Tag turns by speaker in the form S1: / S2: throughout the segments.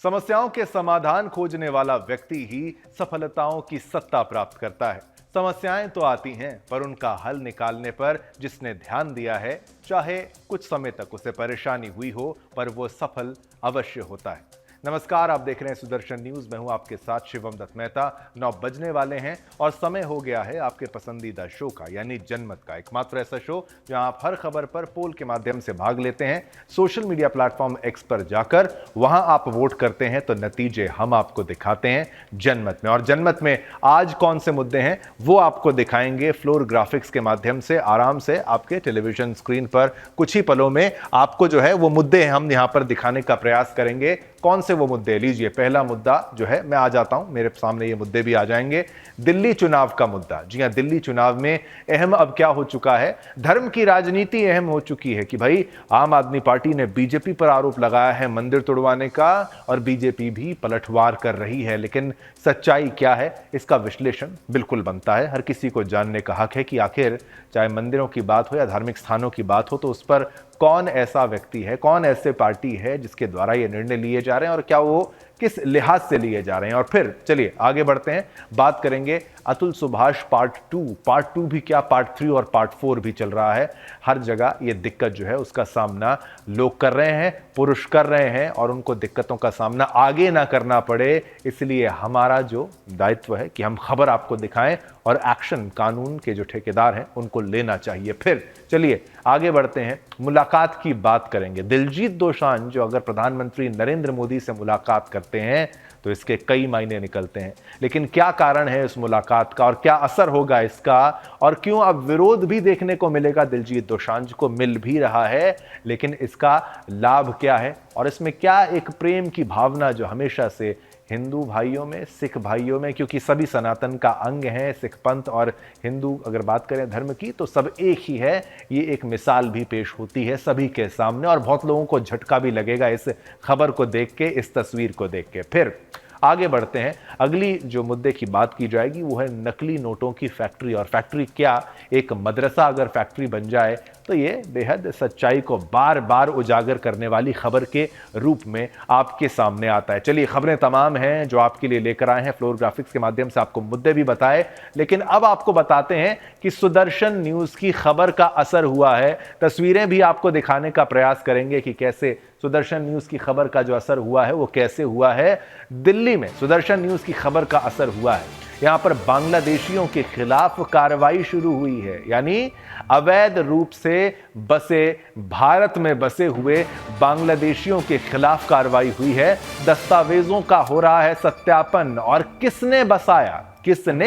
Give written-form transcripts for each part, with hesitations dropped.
S1: समस्याओं के समाधान खोजने वाला व्यक्ति ही सफलताओं की सत्ता प्राप्त करता है। समस्याएं तो आती हैं, पर उनका हल निकालने पर जिसने ध्यान दिया है, चाहे कुछ समय तक उसे परेशानी हुई हो, पर वो सफल अवश्य होता है। नमस्कार, आप देख रहे हैं सुदर्शन न्यूज। मैं हूं आपके साथ शिवम दत्त मेहता। 9 बजने वाले हैं और समय हो गया है आपके पसंदीदा शो का, यानी जनमत का। एकमात्र ऐसा शो जहां आप हर खबर पर पोल के माध्यम से भाग लेते हैं। सोशल मीडिया प्लेटफॉर्म एक्स पर जाकर वहां आप वोट करते हैं, तो नतीजे हम आपको दिखाते हैं जनमत में। और जनमत में आज कौन से मुद्दे हैं वो आपको दिखाएंगे फ्लोर ग्राफिक्स के माध्यम से, आराम से आपके टेलीविजन स्क्रीन पर। कुछ ही पलों में आपको जो है वो मुद्दे हम यहां पर दिखाने का प्रयास करेंगे। कौन से वो मुद्दे? लीजिए, पहला मुद्दा जो है, मैं आ जाता हूं, मेरे सामने ये मुद्दे भी आ जाएंगे। दिल्ली चुनाव का मुद्दा। जी हां, दिल्ली चुनाव में अहम अब क्या हो चुका है, धर्म की राजनीति अहम हो चुकी है कि भाई आम आदमी पार्टी ने बीजेपी पर आरोप लगाया है मंदिर तोड़वाने का, और बीजेपी भी पलटवार कर रही है। लेकिन सच्चाई क्या है, इसका विश्लेषण बिल्कुल बनता है। हर किसी को जानने का हक है कि आखिर चाहे मंदिरों की बात हो या धार्मिक स्थानों की बात हो, तो उस पर कौन ऐसा व्यक्ति है, कौन ऐसे पार्टी है जिसके द्वारा ये निर्णय लिए जा रहे हैं, और क्या वो किस लिहाज से लिए जा रहे हैं। और फिर चलिए आगे बढ़ते हैं, बात करेंगे अतुल सुभाष पार्ट 2 भी क्या, पार्ट 3 और पार्ट 4 भी चल रहा है। हर जगह ये दिक्कत जो है उसका सामना लोग कर रहे हैं, पुरुष कर रहे हैं, और उनको दिक्कतों का सामना आगे ना करना पड़े, इसलिए हमारा जो दायित्व है कि हम खबर आपको दिखाएं, और एक्शन कानून के जो ठेकेदार हैं उनको लेना चाहिए। फिर चलिए आगे बढ़ते हैं, मुलाकात की बात करेंगे। दिलजीत दोसांझ जो अगर प्रधानमंत्री नरेंद्र मोदी से मुलाकात करते हैं तो इसके कई मायने निकलते हैं। लेकिन क्या कारण है इस मुलाकात का, और क्या असर होगा इसका, और क्यों अब विरोध भी देखने को मिलेगा, दिलजीत दोसांझ को मिल भी रहा है, लेकिन इसका लाभ क्या है, और इसमें क्या एक प्रेम की भावना जो हमेशा से हिंदू भाइयों में, सिख भाइयों में, क्योंकि सभी सनातन का अंग है, सिख पंथ और हिंदू अगर बात करें धर्म की तो सब एक ही है। ये एक मिसाल भी पेश होती है सभी के सामने, और बहुत लोगों को झटका भी लगेगा इस खबर को देख के, इस तस्वीर को देख के। फिर आगे बढ़ते हैं, अगली जो मुद्दे की बात की जाएगी वो है नकली नोटों की फैक्ट्री। और फैक्ट्री क्या, एक मदरसा अगर फैक्ट्री बन जाए तो ये बेहद सच्चाई को बार बार उजागर करने वाली खबर के रूप में आपके सामने आता है। चलिए, खबरें तमाम हैं जो आपके लिए लेकर आए हैं, फ्लोर ग्राफिक्स के माध्यम से आपको मुद्दे भी बताए, लेकिन अब आपको बताते हैं कि सुदर्शन न्यूज की खबर का असर हुआ है। तस्वीरें भी आपको दिखाने का प्रयास करेंगे कि कैसे सुदर्शन न्यूज की खबर का जो असर हुआ है वो कैसे हुआ है। दिल्ली में सुदर्शन न्यूज की खबर का असर हुआ है। यहां पर बांग्लादेशियों के खिलाफ कार्रवाई शुरू हुई है, यानी अवैध रूप से बसे, भारत में बसे हुए बांग्लादेशियों के खिलाफ कार्रवाई हुई है। दस्तावेजों का हो रहा है सत्यापन, और किसने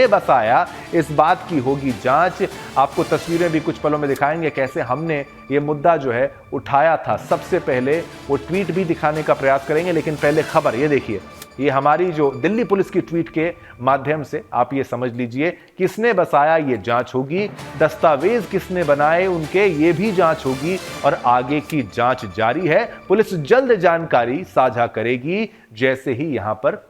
S1: बसाया इस बात की होगी जांच। आपको तस्वीरें भी कुछ पलों में दिखाएंगे कैसे हमने ये मुद्दा जो है उठाया था। सबसे पहले वो ट्वीट भी दिखाने का प्रयास करेंगे, लेकिन पहले खबर ये देखिए। ये हमारी जो दिल्ली पुलिस की ट्वीट के माध्यम से आप ये समझ लीजिए, किसने बसाया ये जांच होगी, दस्तावेज किसने बनाए उनके ये भी जांच होगी, और आगे की जांच जारी है। पुलिस जल्द जानकारी साझा करेगी जैसे ही यहां पर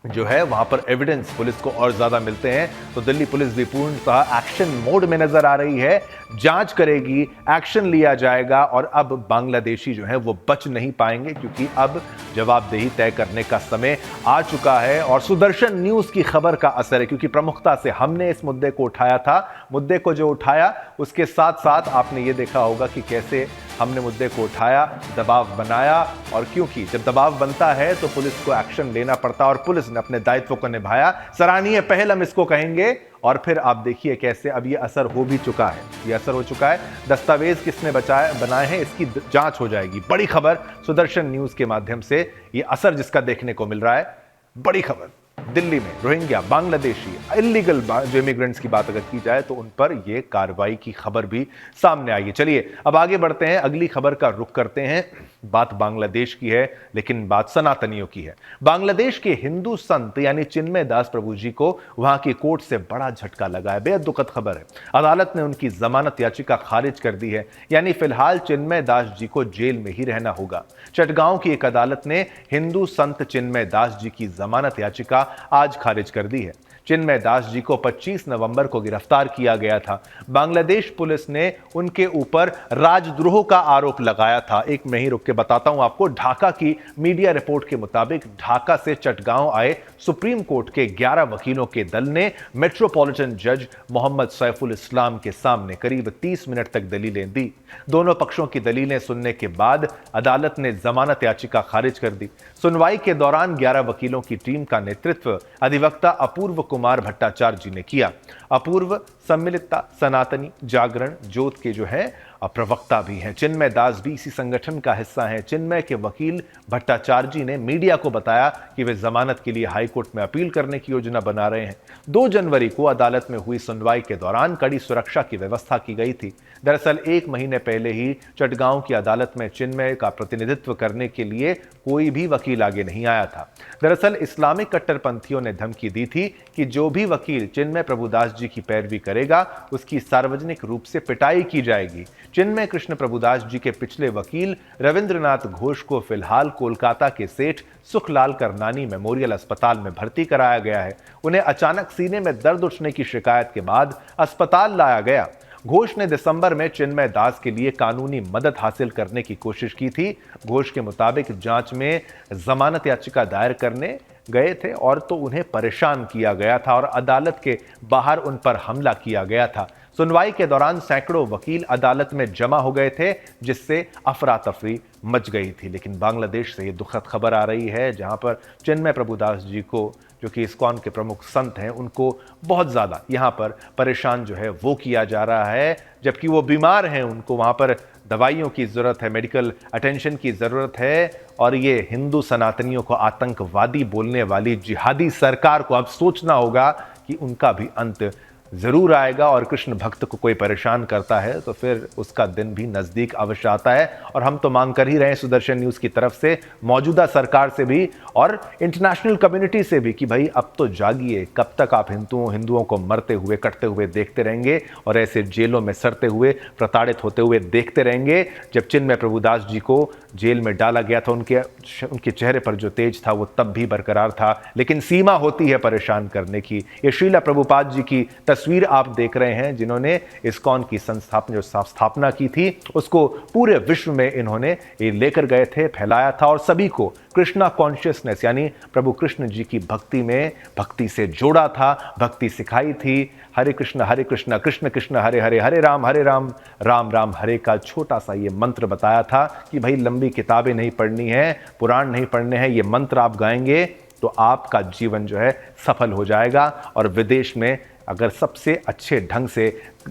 S1: जो है वहां पर एविडेंस पुलिस को और ज्यादा मिलते हैं। तो दिल्ली पुलिस भी पूर्णतः एक्शन मोड में नजर आ रही है, जांच करेगी, एक्शन लिया जाएगा, और अब बांग्लादेशी जो है वो बच नहीं पाएंगे, क्योंकि अब जवाबदेही तय करने का समय आ चुका है। और सुदर्शन न्यूज की खबर का असर है, क्योंकि प्रमुखता से हमने इस मुद्दे को उठाया था। मुद्दे को जो उठाया उसके साथ साथ आपने ये देखा होगा कि कैसे हमने मुद्दे को उठाया, दबाव बनाया, और क्योंकि जब दबाव बनता है तो पुलिस को एक्शन लेना पड़ता है, और पुलिस ने अपने दायित्व को निभाया। सराहनीय पहल हम इसको कहेंगे। और फिर आप देखिए कैसे अब ये असर हो भी चुका है, ये असर हो चुका है। दस्तावेज किसने बनाए हैं इसकी जांच हो जाएगी। बड़ी खबर सुदर्शन न्यूज के माध्यम से, ये असर जिसका देखने को मिल रहा है, बड़ी खबर। दिल्ली में रोहिंग्या, बांग्लादेशी इलीगल जो इमिग्रेंट्स की बात अगर की जाए तो उन पर यह कार्रवाई की खबर भी सामने आई है। चलिए अब आगे बढ़ते हैं, अगली खबर का रुख करते हैं। बात बांग्लादेश की है, लेकिन बात सनातनियों की है। बांग्लादेश के हिंदू संत यानी चिन्मय दास प्रभु जी को वहां की कोर्ट से बड़ा झटका लगा है। बेहद दुखद खबर है। अदालत ने उनकी जमानत याचिका खारिज कर दी है, यानी फिलहाल चिन्मय दास जी को जेल में ही रहना होगा। चटगांव की एक अदालत ने हिंदू संत चिन्मय दास जी की जमानत याचिका आज खारिज कर दी है। चिन्मय दास जी को 25 नवंबर को गिरफ्तार किया गया था। बांग्लादेश पुलिस ने उनके ऊपर राजद्रोह का आरोप लगाया था। एक में ही रुक के के बताता हूं आपको। ढाका की मीडिया रिपोर्ट के मुताबिक ढाका से चटगांव आए सुप्रीम कोर्ट के 11 वकीलों के दल ने मेट्रोपॉलिटन जज मोहम्मद सैफुल इस्लाम के सामने करीब 30 मिनट तक दलीलें दी। दोनों पक्षों की दलीलें सुनने के बाद अदालत ने जमानत याचिका खारिज कर दी। सुनवाई के दौरान 11 वकीलों की टीम का नेतृत्व अधिवक्ता अपूर्व कुमार भट्टाचार्य जी ने किया। अपूर्व सम्मिलितता, सनातनी, जागरण, ज्योत के जो है प्रवक्ता भी हैं। चिन्मय दास भी इसी संगठन का हिस्सा हैं। चिन्मय के वकील भट्टाचार्य जी ने मीडिया को बताया कि वे जमानत के लिए हाईकोर्ट में अपील करने की योजना बना रहे हैं। 2 जनवरी को अदालत में हुई सुनवाई के दौरान कड़ी सुरक्षा की व्यवस्था की गई थी। दरअसल 1 महीने पहले ही चटगांव की अदालत में चिन्मय का प्रतिनिधित्व करने के लिए कोई भी वकील आगे नहीं आया था। दरअसल इस्लामिक कट्टरपंथियों ने धमकी दी थी कि जो भी वकील चिन्मय प्रभुदास जी की पैरवी करेगा उसकी सार्वजनिक रूप से पिटाई की जाएगी। चिन्मय कृष्ण प्रभुदास जी के पिछले वकील रविंद्रनाथ घोष को फिलहाल कोलकाता के सेठ सुखलाल करनानी मेमोरियल अस्पताल में भर्ती कराया गया है। उन्हें अचानक सीने में दर्द उठने की शिकायत के बाद अस्पताल लाया गया। घोष ने दिसंबर में चिन्मय दास के लिए कानूनी मदद हासिल करने की कोशिश की थी। घोष के मुताबिक जांच में जमानत याचिका दायर करने गए थे और तो उन्हें परेशान किया गया था और अदालत के बाहर उन पर हमला किया गया था। सुनवाई के दौरान सैकड़ों वकील अदालत में जमा हो गए थे, जिससे अफरा तफरी मच गई थी। लेकिन बांग्लादेश से ये दुखद खबर आ रही है, जहां पर चिन्मय प्रभुदास जी को, जो कि इस्कॉन के प्रमुख संत हैं, उनको बहुत ज़्यादा यहाँ पर परेशान जो है वो किया जा रहा है, जबकि वो बीमार हैं। उनको वहाँ पर दवाइयों की ज़रूरत है, मेडिकल अटेंशन की ज़रूरत है। और ये हिंदू सनातनियों को आतंकवादी बोलने वाली जिहादी सरकार को अब सोचना होगा कि उनका भी अंत जरूर आएगा। और कृष्ण भक्त को कोई परेशान करता है तो फिर उसका दिन भी नजदीक अवश्य आता है। और हम तो मांग कर ही रहे हैं सुदर्शन न्यूज की तरफ से, मौजूदा सरकार से भी और इंटरनेशनल कम्युनिटी से भी, कि भाई अब तो जागिए। कब तक आप हिंदुओं को मरते हुए, कटते हुए देखते रहेंगे और ऐसे जेलों में सड़ते हुए, प्रताड़ित होते हुए देखते रहेंगे। जब चिन्मय प्रभुदास जी को जेल में डाला गया था, उनके चेहरे पर जो तेज था वो तब भी बरकरार था, लेकिन सीमा होती है परेशान करने की। ये श्रीला प्रभुपाद जी की तस्वीर आप देख रहे हैं, जिन्होंने इस्कॉन की स्थापना की थी। उसको पूरे विश्व में इन्होंने ये लेकर गए थे, फैलाया था और सभी को कृष्णा कॉन्शियसनेस यानी प्रभु कृष्ण जी की भक्ति में, भक्ति से जोड़ा था, भक्ति सिखाई थी। हरे कृष्ण कृष्ण कृष्ण हरे हरे, हरे राम राम राम हरे का छोटा सा ये मंत्र बताया था कि भाई लंबी किताबें नहीं पढ़नी है, पुराण नहीं पढ़ने हैं, ये मंत्र आप गाएंगे तो आपका जीवन जो है सफल हो जाएगा। और विदेश में अगर सबसे अच्छे ढंग से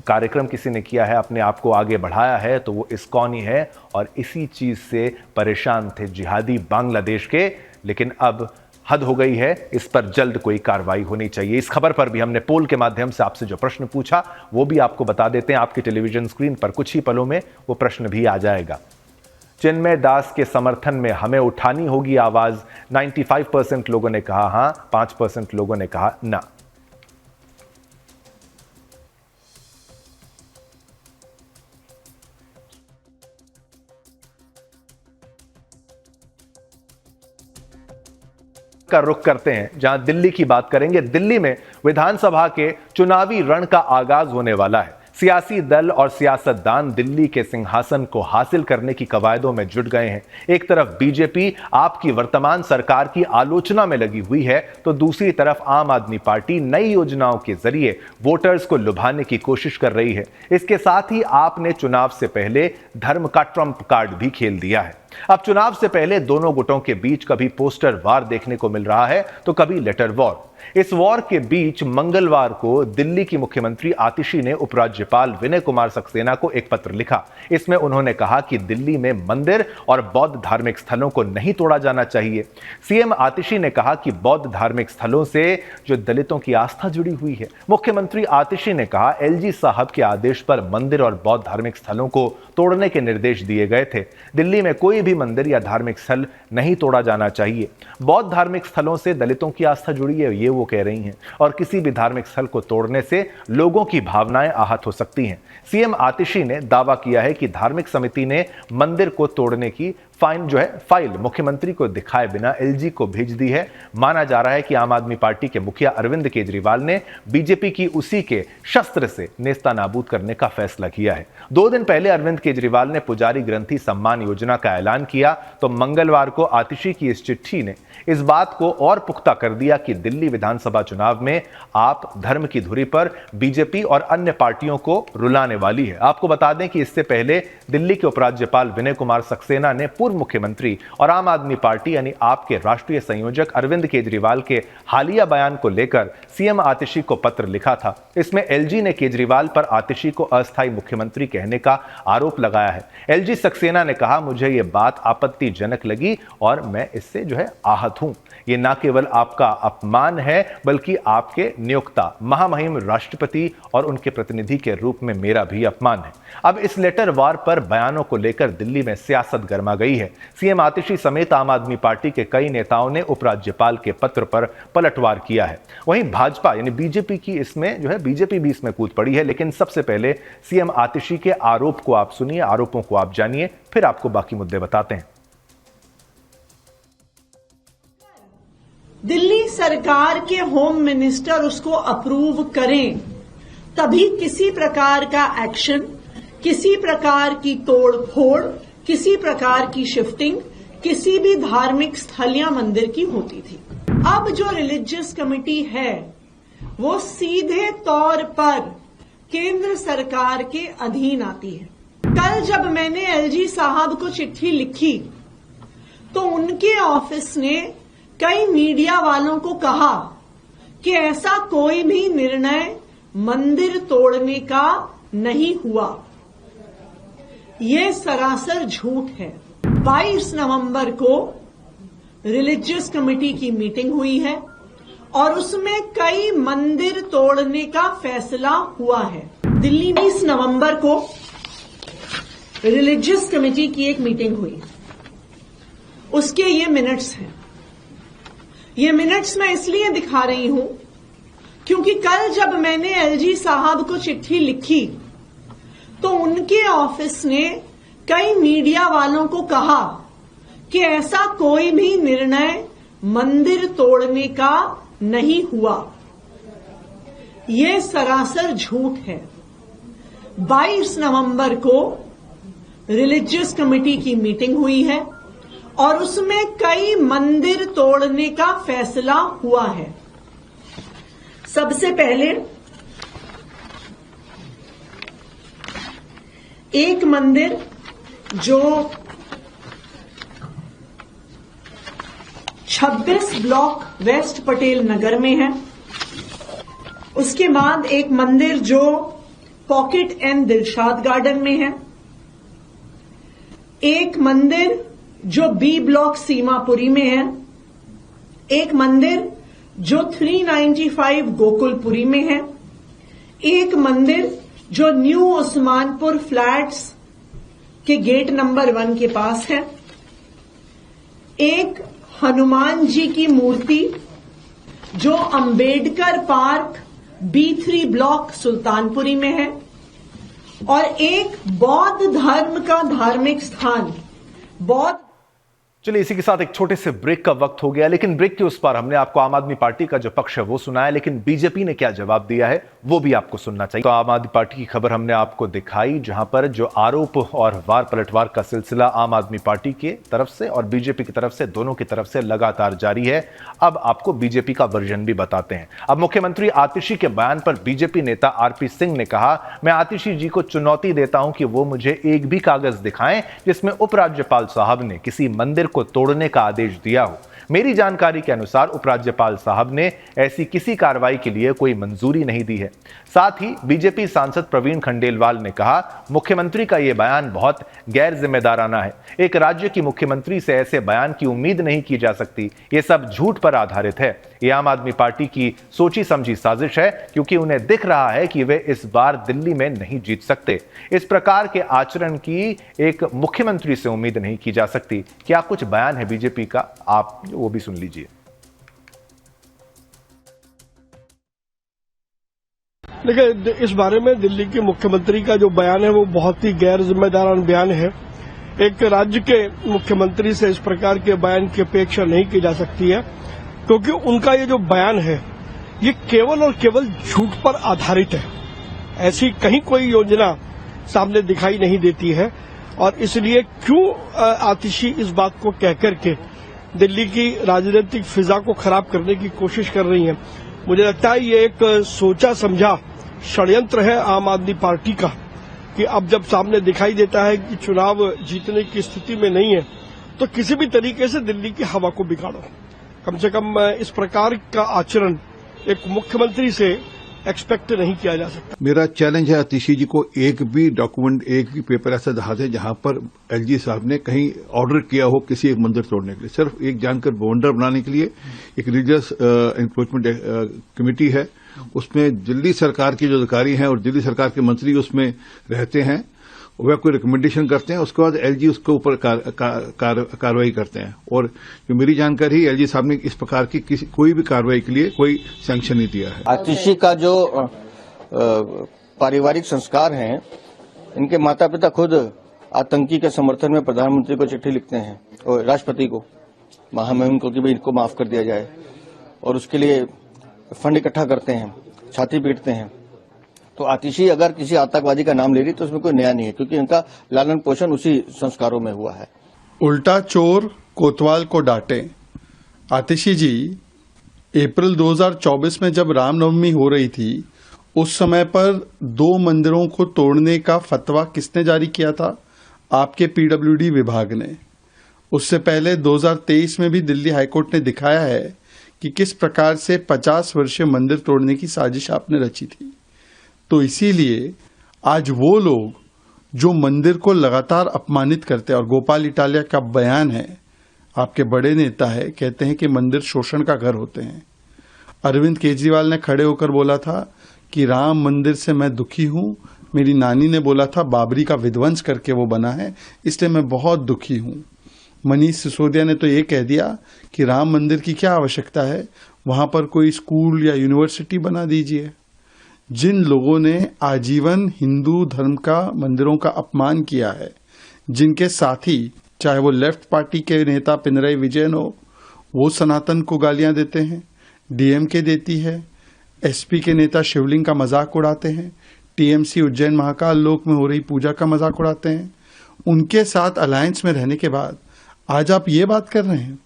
S1: कार्यक्रम किसी ने किया है, अपने आप को आगे बढ़ाया है, तो वो इस्कॉन ही है। और इसी चीज़ से परेशान थे जिहादी बांग्लादेश के। लेकिन अब हद हो गई है, इस पर जल्द कोई कार्रवाई होनी चाहिए। इस खबर पर भी हमने पोल के माध्यम से आपसे जो प्रश्न पूछा वो भी आपको बता देते हैं। आपकी टेलीविजन स्क्रीन पर कुछ ही पलों में वो प्रश्न भी आ जाएगा। चिन्मय दास के समर्थन में हमें उठानी होगी आवाज। 95% लोगों ने कहा हां, 5% लोगों ने कहा ना। का रुख करते हैं, जहां दिल्ली की बात करेंगे। दिल्ली में विधानसभा के चुनावी रण का आगाज होने वाला है। सियासी दल और सियासतदान दिल्ली के सिंहासन को हासिल करने की कवायदों में जुट गए हैं। एक तरफ बीजेपी आपकी वर्तमान सरकार की आलोचना में लगी हुई है, तो दूसरी तरफ आम आदमी पार्टी नई योजनाओं के जरिए वोटर्स को लुभाने की कोशिश कर रही है। इसके साथ ही आपने चुनाव से पहले धर्म का ट्रंप कार्ड भी खेल दिया है। अब चुनाव से पहले दोनों गुटों के बीच कभी पोस्टर वार देखने को मिल रहा है तो कभी लेटर वॉर। इस वॉर के बीच मंगलवार को दिल्ली की मुख्यमंत्री आतिशी ने उपराज्यपाल विनय कुमार सक्सेना को एक पत्र लिखा। इसमें उन्होंने कहा कि दिल्ली में मंदिर और बौद्ध धार्मिक स्थलों को नहीं तोड़ा जाना चाहिए। सीएम आतिशी ने कहा कि बौद्ध धार्मिक स्थलों से जो दलितों की आस्था जुड़ी हुई है। मुख्यमंत्री आतिशी ने कहा एलजी साहब के आदेश पर मंदिर और बौद्ध धार्मिक स्थलों को तोड़ने के निर्देश दिए गए थे। दिल्ली में कोई भी मंदिर या धार्मिक स्थल नहीं तोड़ा जाना चाहिए। बौद्ध धार्मिक स्थलों से दलितों की आस्था जुड़ी है, ये वो कह रही हैं, और किसी भी धार्मिक स्थल को तोड़ने से लोगों की भावनाएं आहत हो सकती हैं। सीएम आतिशी ने दावा किया है कि धार्मिक समिति ने मंदिर को तोड़ने की फाइल मुख्यमंत्री को दिखाए बिना एलजी को भेज दी है। माना जा रहा है कि आम आदमी पार्टी के मुखिया अरविंद केजरीवाल ने बीजेपी की उसी के शस्त्र से नेस्तानाबूद करने का फैसला किया है। 2 दिन पहले अरविंद केजरीवाल ने पुजारी ग्रंथी सम्मान योजना का ऐलान किया तो मंगलवार को आतिशी की इस चिट्ठी ने इस बात को और पुख्ता कर दिया कि दिल्ली विधानसभा चुनाव में आप धर्म की धुरी पर बीजेपी और अन्य पार्टियों को रुलाने वाली है। आपको बता दें कि इससे पहले दिल्ली के उपराज्यपाल विनय कुमार सक्सेना ने पूर्व मुख्यमंत्री और आम आदमी पार्टी यानी आप के राष्ट्रीय संयोजक अरविंद केजरीवाल के हालिया बयान को लेकर सीएम आतिशी को पत्र लिखा था। इसमें एलजी ने केजरीवाल पर आतिशी को अस्थायी मुख्यमंत्री कहने का आरोप लगाया है। एलजी सक्सेना ने कहा, मुझे यह बात आपत्तिजनक लगी और मैं इससे आहत हूं। यह न केवल आपका अपमान है बल्कि आपके नियोक्ता महामहिम राष्ट्रपति और उनके प्रतिनिधि के रूप में मेरा भी अपमान है। अब इस लेटर वार पर बयानों को लेकर दिल्ली में सियासत गर्मा गई है। सीएम आतिशी समेत आम आदमी पार्टी के कई नेताओं ने उपराज्यपाल के पत्र पर पलटवार किया है। वहीं भाजपा यानी बीजेपी की बीजेपी भी इसमें कूद पड़ी है। लेकिन सबसे पहले सीएम आतिशी के आरोप को आप सुनिए, आरोपों को आप जानिए, फिर आपको बाकी मुद्दे बताते हैं।
S2: दिल्ली सरकार के होम मिनिस्टर उसको अप्रूव करें तभी किसी प्रकार का एक्शन, किसी प्रकार की तोड़ फोड़, किसी प्रकार की शिफ्टिंग किसी भी धार्मिक स्थल या मंदिर की होती थी। अब जो रिलीजियस कमेटी है वो सीधे तौर पर केंद्र सरकार के अधीन आती है। कल जब मैंने एलजी साहब को चिट्ठी लिखी तो उनके ऑफिस ने कई मीडिया वालों को कहा कि ऐसा कोई भी निर्णय मंदिर तोड़ने का नहीं हुआ। ये सरासर झूठ है। 22 नवंबर को रिलीजियस कमेटी की मीटिंग हुई है और उसमें कई मंदिर तोड़ने का फैसला हुआ है। दिल्ली 20 नवंबर को रिलीजियस कमेटी की एक मीटिंग हुई, उसके ये मिनट्स हैं। ये मिनट्स मैं इसलिए दिखा रही हूं क्योंकि कल जब मैंने एलजी साहब को चिट्ठी लिखी तो उनके ऑफिस ने कई मीडिया वालों को कहा कि ऐसा कोई भी निर्णय मंदिर तोड़ने का नहीं हुआ। ये सरासर झूठ है। 22 नवंबर को रिलीजियस कमेटी की मीटिंग हुई है और उसमें कई मंदिर तोड़ने का फैसला हुआ है। सबसे पहले एक मंदिर जो 26 ब्लॉक वेस्ट पटेल नगर में है, उसके बाद एक मंदिर जो पॉकेट एंड दिलशाद गार्डन में है, एक मंदिर जो बी ब्लॉक सीमापुरी में है, एक मंदिर जो 395 गोकुलपुरी में है, एक मंदिर जो न्यू उस्मानपुर फ्लैट्स के गेट नंबर 1 के पास है, एक हनुमान जी की मूर्ति जो Ambedkar park B3 block Sultanpuri में है, और एक बौद्ध धर्म का धार्मिक स्थान बौद्ध।
S1: चलिए, इसी के साथ एक छोटे से ब्रेक का वक्त हो गया, लेकिन ब्रेक के उस पार हमने आपको आम आदमी पार्टी का जो पक्ष है वो सुनाया, लेकिन बीजेपी ने क्या जवाब दिया है वो भी आपको सुनना चाहिए। तो आम आदमी पार्टी की खबर हमने आपको दिखाई, जहां पर जो आरोप और वार पलटवार का सिलसिला आम आदमी पार्टी की तरफ से और बीजेपी की तरफ से, दोनों की तरफ से लगातार जारी है। अब आपको बीजेपी का वर्जन भी बताते हैं। अब मुख्यमंत्री आतिशी के बयान पर बीजेपी नेता आरपी सिंह ने कहा, मैं आतिशी जी को चुनौती देता हूं कि वो मुझे एक भी कागज दिखाएं जिसमें उपराज्यपाल साहब ने किसी मंदिर को तोड़ने का आदेश दिया हो। मेरी जानकारी के अनुसार उपराज्यपाल साहब ने ऐसी किसी कार्रवाई के लिए कोई मंजूरी नहीं दी है। साथ ही बीजेपी सांसद प्रवीण खंडेलवाल ने कहा, मुख्यमंत्री का यह बयान बहुत गैर जिम्मेदाराना है। एक राज्य की मुख्यमंत्री से ऐसे बयान की उम्मीद नहीं की जा सकती। यह सब झूठ पर आधारित है। यह आम आदमी पार्टी की सोची समझी साजिश है, क्योंकि उन्हें दिख रहा है कि वे इस बार दिल्ली में नहीं जीत सकते। इस प्रकार के आचरण की एक मुख्यमंत्री से उम्मीद नहीं की जा सकती। क्या कुछ बयान है बीजेपी का, आप वो भी सुन लीजिए।
S3: देखिए, इस बारे में दिल्ली के मुख्यमंत्री का जो बयान है वो बहुत ही गैर जिम्मेदाराना बयान है। एक राज्य के मुख्यमंत्री से इस प्रकार के बयान की अपेक्षा नहीं की जा सकती है, क्योंकि उनका ये जो बयान है ये केवल और केवल झूठ पर आधारित है। ऐसी कहीं कोई योजना सामने दिखाई नहीं देती है और इसलिए क्यों आतिशी इस बात को कह करके दिल्ली की राजनीतिक फिजा को खराब करने की कोशिश कर रही हैं। मुझे लगता है ये एक सोचा समझा षड्यंत्र है आम आदमी पार्टी का कि अब जब सामने दिखाई देता है कि चुनाव जीतने की स्थिति में नहीं है तो किसी भी तरीके से दिल्ली की हवा को बिगाड़ो। कम से कम इस प्रकार का आचरण एक मुख्यमंत्री से एक्सपेक्ट नहीं किया जा सकता।
S4: मेरा चैलेंज है आतिशी जी को, एक भी डॉक्यूमेंट, एक भी पेपर ऐसा दिखा दें जहां पर एलजी साहब ने कहीं ऑर्डर किया हो किसी एक मंदिर तोड़ने के लिए। सिर्फ एक जानकर बवंडर बनाने के लिए एक रिलीजियस एनक्रोचमेंट कमेटी है, उसमें दिल्ली सरकार के जो अधिकारी हैं और दिल्ली सरकार के मंत्री उसमें रहते हैं, वह कोई रिकमेंडेशन करते हैं, उसके बाद एलजी उसके ऊपर कार्रवाई करते हैं। और जो मेरी जानकारी, एलजी साहब ने इस प्रकार की कोई भी कार्रवाई के लिए कोई सैंक्शन नहीं दिया है।
S5: आतिशी का जो पारिवारिक संस्कार हैं, इनके माता पिता खुद आतंकी के समर्थन में प्रधानमंत्री को चिट्ठी लिखते हैं और राष्ट्रपति को, महामहिम को, कि भाई इनको माफ कर दिया जाए, और उसके लिए फंड इकट्ठा करते हैं, छाती पीटते हैं। तो आतिशी अगर किसी आतंकवादी का नाम ले रही तो उसमें कोई नया नहीं है, क्योंकि इनका लालन पोषण उसी संस्कारों में हुआ है।
S6: उल्टा चोर कोतवाल को डांटे। आतिशी जी, अप्रैल 2024 में जब रामनवमी हो रही थी उस समय पर 2 मंदिरों को तोड़ने का फतवा किसने जारी किया था? आपके पीडब्ल्यूडी विभाग ने। उससे पहले 2023 में भी दिल्ली हाईकोर्ट ने दिखाया है कि किस प्रकार से 50 वर्षीय मंदिर तोड़ने की साजिश आपने रची थी। तो इसीलिए आज वो लोग जो मंदिर को लगातार अपमानित करते हैं, और गोपाल इटालिया का बयान है, आपके बड़े नेता है, कहते हैं कि मंदिर शोषण का घर होते हैं। अरविंद केजरीवाल ने खड़े होकर बोला था कि राम मंदिर से मैं दुखी हूं, मेरी नानी ने बोला था बाबरी का विध्वंस करके वो बना है, इसलिए मैं बहुत दुखी हूं। मनीष सिसोदिया ने तो ये कह दिया कि राम मंदिर की क्या आवश्यकता है, वहां पर कोई स्कूल या यूनिवर्सिटी बना दीजिए। जिन लोगों ने आजीवन हिंदू धर्म का, मंदिरों का अपमान किया है, जिनके साथी, चाहे वो लेफ्ट पार्टी के नेता पिनराई विजयन हो, वो सनातन को गालियां देते हैं, डीएमके देती है, एसपी के नेता शिवलिंग का मजाक उड़ाते हैं, टीएमसी उज्जैन महाकाल लोक में हो रही पूजा का मजाक उड़ाते हैं, उनके साथ अलायंस में रहने के बाद आज आप ये बात कर रहे हैं।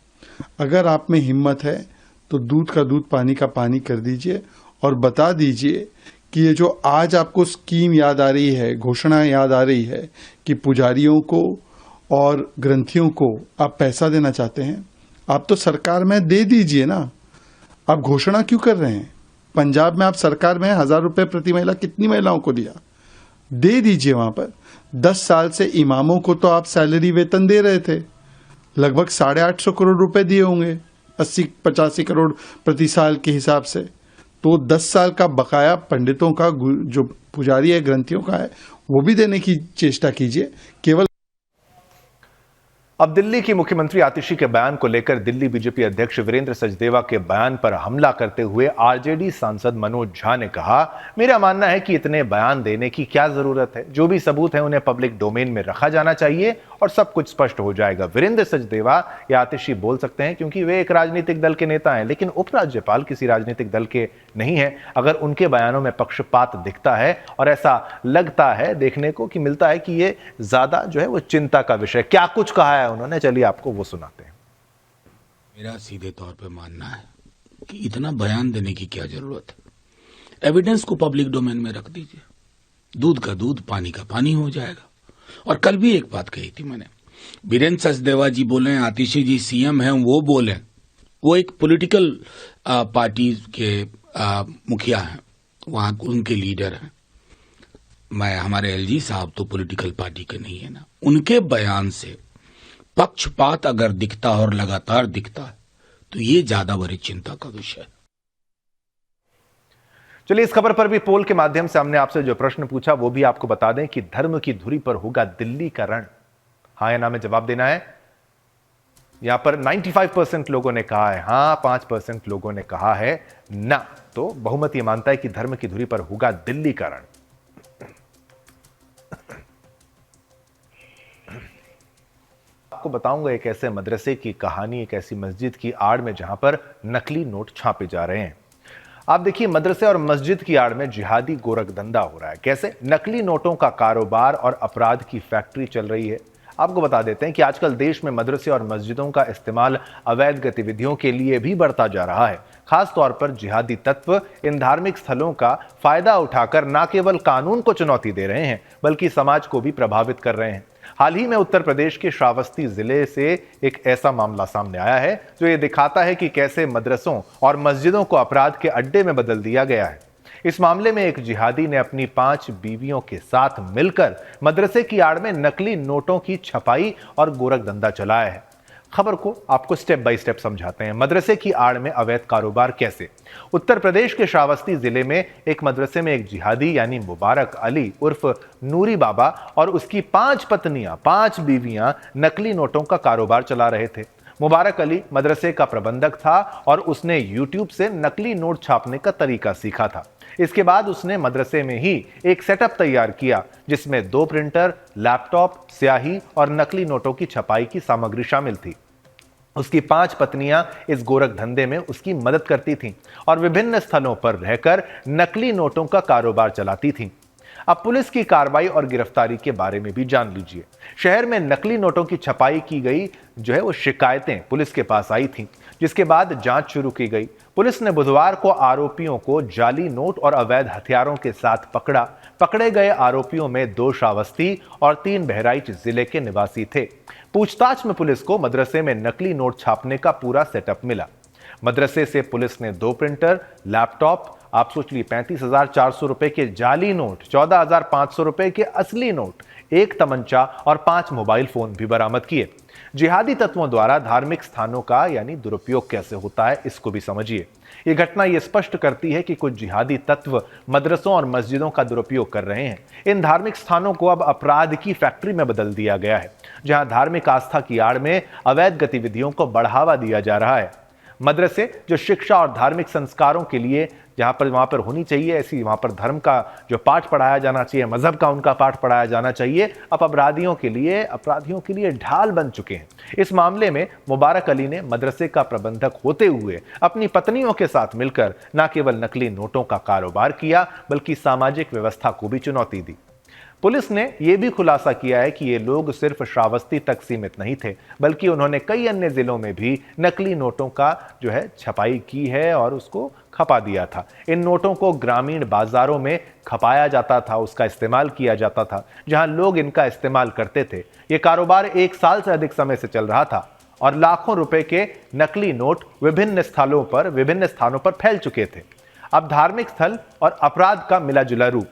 S6: अगर आप में हिम्मत है तो दूध का दूध, पानी का पानी कर दीजिए और बता दीजिए कि ये जो आज आपको स्कीम याद आ रही है, घोषणा याद आ रही है कि पुजारियों को और ग्रंथियों को आप पैसा देना चाहते हैं, आप तो सरकार में दे दीजिए ना। आप घोषणा क्यों कर रहे हैं? पंजाब में आप सरकार में 1000 रुपए प्रति महिला कितनी महिलाओं को दिया? दे दीजिए वहां पर। 10 साल से इमामों को तो आप सैलरी वेतन दे रहे थे, लगभग 850 करोड़ रुपए दिए होंगे, 80-85 करोड़ प्रति साल के हिसाब से। तो 10 साल का बकाया पंडितों का, जो पुजारी है, ग्रंथियों का है, वो भी देने की चेष्टा कीजिए। केवल
S1: अब दिल्ली की मुख्यमंत्री आतिशी के बयान को लेकर दिल्ली बीजेपी अध्यक्ष वीरेंद्र सचदेवा के बयान पर हमला करते हुए आरजेडी सांसद मनोज झा ने कहा, मेरा मानना है कि इतने बयान देने की क्या जरूरत है, जो भी सबूत है उन्हें पब्लिक डोमेन में रखा जाना चाहिए और सब कुछ स्पष्ट हो जाएगा। वीरेंद्र सचदेवा या आतिशी बोल सकते हैं क्योंकि वे एक राजनीतिक दल के नेता हैं, लेकिन उपराज्यपाल किसी राजनीतिक दल के नहीं है। अगर उनके बयानों में पक्षपात दिखता है और ऐसा लगता है, देखने को कि मिलता है कि ये ज्यादा जो है वो चिंता का विषय, क्या कुछ कहा है उन्होंने, चलिए आपको वो सुनाते हैं।
S7: मेरा सीधे तौर पे मानना है कि इतना बयान देने की क्या जरूरत है। एविडेंस को पब्लिक डोमेन में रख दीजिए, दूध का दूध, पानी का पानी हो जाएगा। और कल भी एक बात कही थी मैंने, वीरेंद्र सचदेवा जी बोले, आतिशी जी सीएम हैं, वो बोले, वो एक पॉलिटिकल पार्टी के मुखिया हैं, वहां उनके लीडर हैं। हमारे एलजी साहब तो पॉलिटिकल पार्टी के नहीं है ना। उनके बयान से पक्षपात अगर दिखता और लगातार दिखता है तो ये ज्यादा बड़ी चिंता का विषय है।
S1: चलिए इस खबर पर भी पोल के माध्यम से हमने आपसे जो प्रश्न पूछा वो भी आपको बता दें कि धर्म की धुरी पर होगा दिल्ली का रण। हाँ या ना में जवाब देना है। यहां पर 95% लोगों ने कहा है हाँ, 5% लोगों ने कहा है ना। तो बहुमत ये मानता है कि धर्म की धुरी पर होगा दिल्ली का रण। आपको बताऊंगा एक ऐसे मदरसे की कहानी, एक ऐसी मस्जिद की आड़ में जहां पर नकली नोट छापे जा रहे हैं। आप देखिए, मदरसे और मस्जिद की आड़ में जिहादी गोरखधंधा हो रहा है। कैसे? नकली नोटों का कारोबार और अपराध की फैक्ट्री चल रही है। आपको बता देते हैं कि आजकल देश में मदरसे और मस्जिदों का इस्तेमाल अवैध गतिविधियों के लिए भी बढ़ता जा रहा है। खास तौर पर जिहादी तत्व इन धार्मिक स्थलों का फायदा उठाकर न केवल कानून को चुनौती दे रहे हैं बल्कि समाज को भी प्रभावित कर रहे हैं। हाल ही में उत्तर प्रदेश के श्रावस्ती जिले से एक ऐसा मामला सामने आया है जो ये दिखाता है कि कैसे मदरसों और मस्जिदों को अपराध के अड्डे में बदल दिया गया है। इस मामले में एक जिहादी ने अपनी 5 बीवियों के साथ मिलकर मदरसे की आड़ में नकली नोटों की छपाई और गोरखधंधा चलाया है। खबर को आपको स्टेप बाय स्टेप समझाते हैं। मदरसे की आड़ में अवैध कारोबार कैसे? उत्तर प्रदेश के श्रावस्ती जिले में एक मदरसे में एक जिहादी यानी मुबारक अली उर्फ नूरी बाबा और उसकी 5 पत्नियां, 5 बीवियां नकली नोटों का कारोबार चला रहे थे। मुबारक अली मदरसे का प्रबंधक था और उसने YouTube से नकली नोट छापने का तरीका सीखा था। इसके बाद उसने मदरसे में ही एक सेटअप तैयार किया जिसमें 2 प्रिंटर, लैपटॉप, स्याही और नकली नोटों की छपाई की सामग्री शामिल थी। उसकी 5 पत्नियां इस गोरख धंधे में उसकी मदद करती थीं और विभिन्न स्थलों पर रहकर नकली नोटों का कारोबार चलाती थीं। अब पुलिस की कार्रवाई और गिरफ्तारी के बारे में भी जान लीजिए। शहर में नकली नोटों की छपाई की गई वो शिकायतें पुलिस के पास आई थीं, जिसके बाद जांच शुरू की गई। पुलिस ने बुधवार को आरोपियों को जाली नोट और अवैध हथियारों के साथ पकड़ा। पकड़े गए आरोपियों में 2 श्रावस्ती और 3 बहराइच जिले के निवासी थे। पूछताछ में पुलिस को मदरसे में नकली नोट छापने का पूरा सेटअप मिला। मदरसे से पुलिस ने 2 प्रिंटर, लैपटॉप, आप सोच लीजिए 35,400 रुपए के जाली नोट, 14,500 रुपए के असली नोट, 1 तमंचा और 5 मोबाइल फोन भी बरामद किए। जिहादी तत्वों द्वारा धार्मिक स्थानों का यानी दुरुपयोग कैसे होता है, इसको भी समझिए। ये घटना ये स्पष्ट करती है कि कुछ जिहादी तत्व मदरसों और मस्जिदों का दुरुपयोग कर रहे हैं। इन धार्मिक स्थानों को अब अपराध की फैक्ट्री में बदल दिया गया है, जहां धार्मिक आस्था की आड़ में अवैध गतिविधियों को बढ़ावा दिया जा रहा है। मदरसे जो शिक्षा और धार्मिक संस्कारों के लिए वहां पर होनी चाहिए, ऐसी वहां पर धर्म का जो पाठ पढ़ाया जाना चाहिए, मजहब का उनका पाठ पढ़ाया जाना चाहिए, अब अपराधियों के लिए ढाल बन चुके हैं। इस मामले में मुबारक अली ने मदरसे का प्रबंधक होते हुए अपनी पत्नियों के साथ मिलकर न केवल नकली नोटों का कारोबार किया बल्कि सामाजिक व्यवस्था को भी चुनौती दी। पुलिस ने यह भी खुलासा किया है कि ये लोग सिर्फ श्रावस्ती तक सीमित नहीं थे, बल्कि उन्होंने कई अन्य जिलों में भी नकली नोटों का छपाई की है और उसको खपा दिया था। इन नोटों को ग्रामीण बाजारों में खपाया जाता था, उसका इस्तेमाल किया जाता था, जहां लोग इनका इस्तेमाल करते थे। ये कारोबार 1 साल से अधिक समय से चल रहा था और लाखों रुपए के नकली नोट विभिन्न स्थानों पर फैल चुके थे। अब धार्मिक स्थल और अपराध का मिला जुला रूप।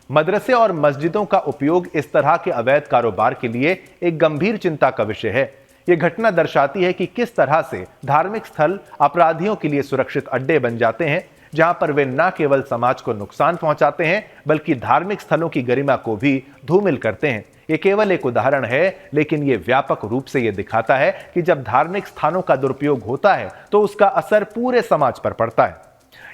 S1: मदरसे और मस्जिदों का उपयोग इस तरह के अवैध कारोबार के लिए एक गंभीर चिंता का विषय है। यह घटना दर्शाती है कि किस तरह से धार्मिक स्थल अपराधियों के लिए सुरक्षित अड्डे बन जाते हैं, जहां पर वे न केवल समाज को नुकसान पहुंचाते हैं बल्कि धार्मिक स्थलों की गरिमा को भी धूमिल करते हैं। यह केवल एक उदाहरण है, लेकिन यह व्यापक रूप से यह दिखाता है कि जब धार्मिक स्थानों का दुरुपयोग होता है तो उसका असर पूरे समाज पर पड़ता है।